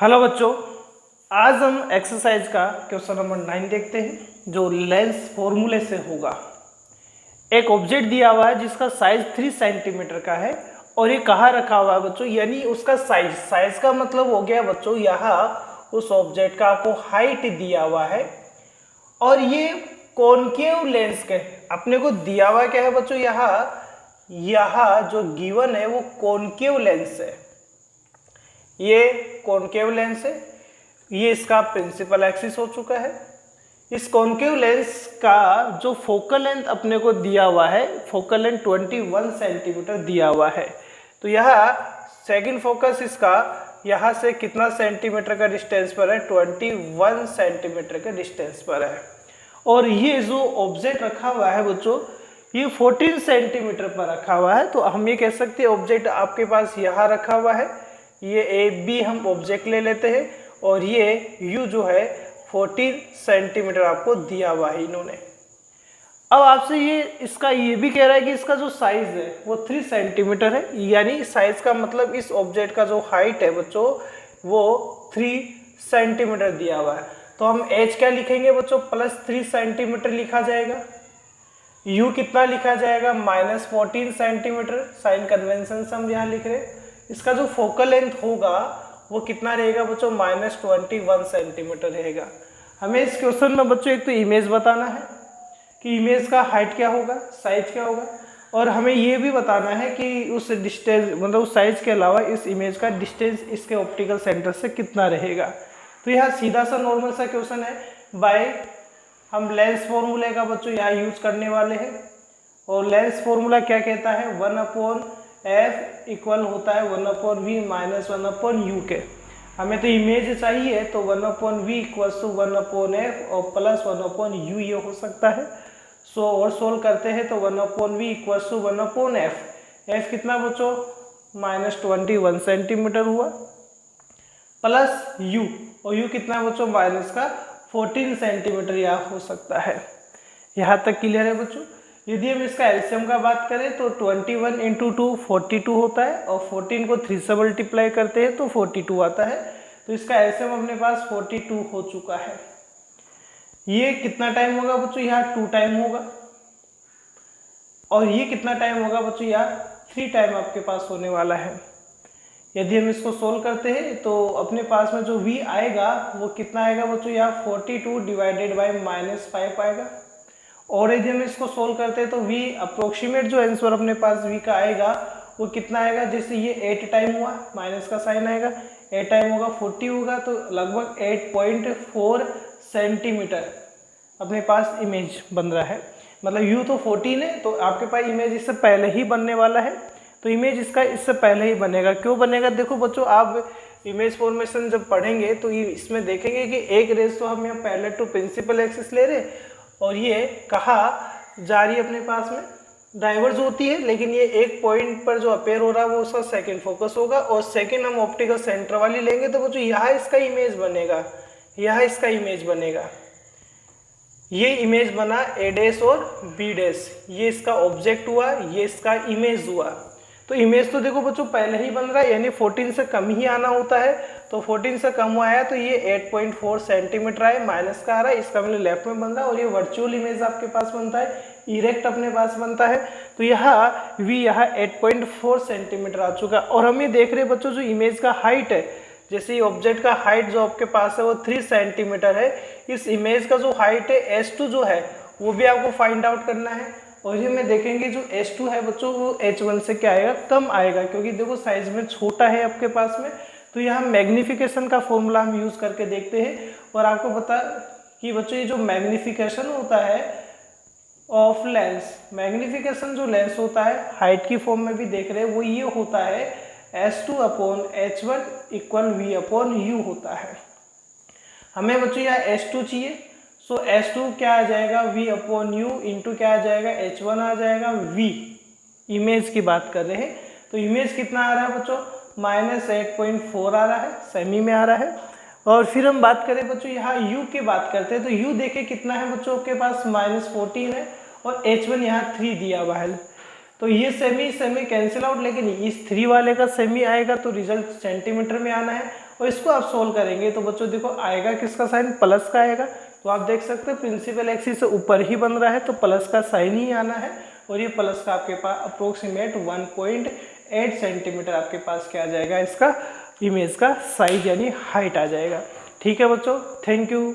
Hello बच्चों, आज हम एक्सरसाइज का क्वेश्चन नंबर 9 देखते हैं जो लेंस फॉर्मूले से होगा। एक ऑब्जेक्ट दिया हुआ है जिसका साइज 3 सेंटीमीटर का है और ये कहाँ रखा हुआ है बच्चों, यानी उसका साइज का मतलब हो गया बच्चों, यहाँ उस ऑब्जेक्ट का आपको हाइट दिया हुआ है और ये कॉनकेव लेंस के अपने को दिया हुआ क्या है बच्चों, यहाँ जो गिवन है वो कॉनकेव लेंस है। ये कॉनकेव लेंस है, ये इसका प्रिंसिपल एक्सिस हो चुका है। इस कॉनकेव लेंस का जो फोकल लेंथ अपने को दिया हुआ है, फोकल लेंथ 21 सेंटीमीटर दिया हुआ है। तो यहाँ सेकंड फोकस इसका यहाँ से कितना सेंटीमीटर का डिस्टेंस पर है, 21 सेंटीमीटर के डिस्टेंस पर है। और ये जो ऑब्जेक्ट रखा हुआ है बच्चों, ये 14 सेंटीमीटर पर रखा हुआ है। तो हम ये कह सकते हैं ऑब्जेक्ट आपके पास यहाँ रखा हुआ है, ये ए बी हम ऑब्जेक्ट ले लेते हैं और ये यू जो है 14 सेंटीमीटर आपको दिया हुआ है इन्होंने। अब आपसे ये भी कह रहा है कि इसका जो साइज है वो 3 सेंटीमीटर है, यानी साइज का मतलब इस ऑब्जेक्ट का जो हाइट है बच्चों वो 3 सेंटीमीटर दिया हुआ है। तो हम एच क्या लिखेंगे बच्चों, +3 सेंटीमीटर लिखा जाएगा। यू कितना लिखा जाएगा, -14 सेंटीमीटर। साइन कन्वेंशन से हम यहाँ लिख रहे हैं। इसका जो फोकल लेंथ होगा वो कितना रहेगा बच्चों, -21 सेंटीमीटर रहेगा। हमें इस क्वेश्चन में बच्चों एक तो इमेज बताना है कि इमेज का हाइट क्या होगा, साइज क्या होगा, और हमें ये भी बताना है कि उस डिस्टेंस मतलब उस साइज के अलावा इस इमेज का डिस्टेंस इसके ऑप्टिकल सेंटर से कितना रहेगा। तो यहाँ सीधा सा नॉर्मल सा क्वेश्चन है। बाय हम लेंस फॉर्मूले का बच्चों यहाँ यूज करने वाले हैं और लेंस फॉर्मूला क्या कहता है, 1/f इक्वल होता है 1/v - 1/u के। हमें तो इमेज चाहिए तो 1/v इक्वल्स टू 1/f और +1/u ये हो सकता है। सो और सोल्व करते हैं तो 1/v equals to 1/f। f कितना बच्चों, -21 सेंटीमीटर हुआ, प्लस u, और u कितना बच्चों, -14 सेंटीमीटर यहाँ हो सकता है। यहाँ तक क्लियर है बच्चों। यदि हम इसका एलसीएम का बात करें तो 21 × 2 42 होता है और 14 को 3 से मल्टीप्लाई करते हैं तो 42 आता है। तो इसका एलसीएम अपने पास 42 हो चुका है। ये कितना टाइम होगा बच्चों, यहाँ 2 टाइम होगा, और ये कितना टाइम होगा बच्चों, यहाँ 3 टाइम आपके पास होने वाला है। यदि हम इसको सोल्व करते हैं तो अपने पास में जो v आएगा वो कितना आएगा बच्चों, यहाँ 42 डिवाइडेड बाई -5 आएगा। और यदि हम इसको सोल्व करते हैं तो v अप्रोक्सीमेट जो आंसर अपने पास v का आएगा वो कितना आएगा, जैसे ये 8 टाइम हुआ, माइनस का साइन आएगा, 8 टाइम होगा 40 होगा, तो लगभग 8.4 सेंटीमीटर अपने पास इमेज बन रहा है। मतलब u तो 14 है तो आपके पास इमेज इससे पहले ही बनने वाला है। तो इमेज इसका इससे पहले ही बनेगा। क्यों बनेगा, देखो बच्चों आप इमेज फॉर्मेशन जब पढ़ेंगे तो इसमें देखेंगे कि एक रेस तो हम यहाँ पहले टू प्रिंसिपल एक्सिस ले रहे और ये कहा जा रही है अपने पास में डाइवर्ज होती है, लेकिन ये एक पॉइंट पर जो अपेयर हो रहा है वो उसका सेकंड फोकस होगा और सेकंड हम ऑप्टिकल सेंटर वाली लेंगे तो बच्चों यहाँ इसका इमेज बनेगा, यहाँ इसका इमेज बनेगा। ये इमेज बना A' और B', ये इसका ऑब्जेक्ट हुआ, ये इसका इमेज हुआ। तो इमेज तो देखो बच्चों पहले ही बन रहा है, यानी 14 से कम ही आना होता है। तो 14 से कम हुआ है तो ये 8.4 सेंटीमीटर है, माइनस का आ रहा है, इसका मतलब लेफ्ट में बन रहा है और ये वर्चुअल इमेज आपके पास बनता है, इरेक्ट अपने पास बनता है। तो यहाँ v यहाँ 8.4 सेंटीमीटर आ चुका है। और हम ये देख रहे हैं बच्चों जो इमेज का हाइट है, जैसे ऑब्जेक्ट का हाइट जो आपके पास है वो 3 सेंटीमीटर है, इस इमेज का जो हाइट है S2 जो है वो भी आपको फाइंड आउट करना है। और ये में देखेंगे जो S2 है बच्चों वो H1 से क्या आएगा, कम आएगा, क्योंकि देखो साइज में छोटा है आपके पास में। तो यहाँ मैग्निफिकेशन का फॉर्मूला हम यूज करके देखते हैं और आपको पता कि बच्चों ये जो मैग्निफिकेशन होता है ऑफ लेंस, मैग्निफिकेशन जो लेंस होता है हाइट की फॉर्म में भी देख रहे हैं वो ये होता है S2/H1 = V/U होता है। हमें बच्चों यहाँ S2 चाहिए, सो S2 क्या आ जाएगा, V/U इंटू क्या आ जाएगा, H1 आ जाएगा V। इमेज की बात कर रहे हैं तो इमेज कितना आ रहा है बच्चों, -8.4 आ रहा है, सेमी में आ रहा है। और फिर हम बात करें बच्चों यहाँ U की बात करते हैं तो U देखे कितना है बच्चों के पास, -14 है और H1 यहाँ 3 दिया हुआ है। तो ये सेमी कैंसिल आउट, लेकिन इस 3 वाले का सेमी आएगा तो रिजल्ट सेंटीमीटर में आना है और इसको आप सोल्व करेंगे तो बच्चों देखो आएगा किसका साइन, प्लस का आएगा। तो आप देख सकते हो प्रिंसिपल एक्सिस से ऊपर ही बन रहा है तो प्लस का साइन ही आना है, और ये प्लस का आपके पास अप्रोक्सीमेट 1.8 सेंटीमीटर आपके पास क्या आ जाएगा, इसका इमेज का साइज यानी हाइट आ जाएगा। ठीक है बच्चों, थैंक यू।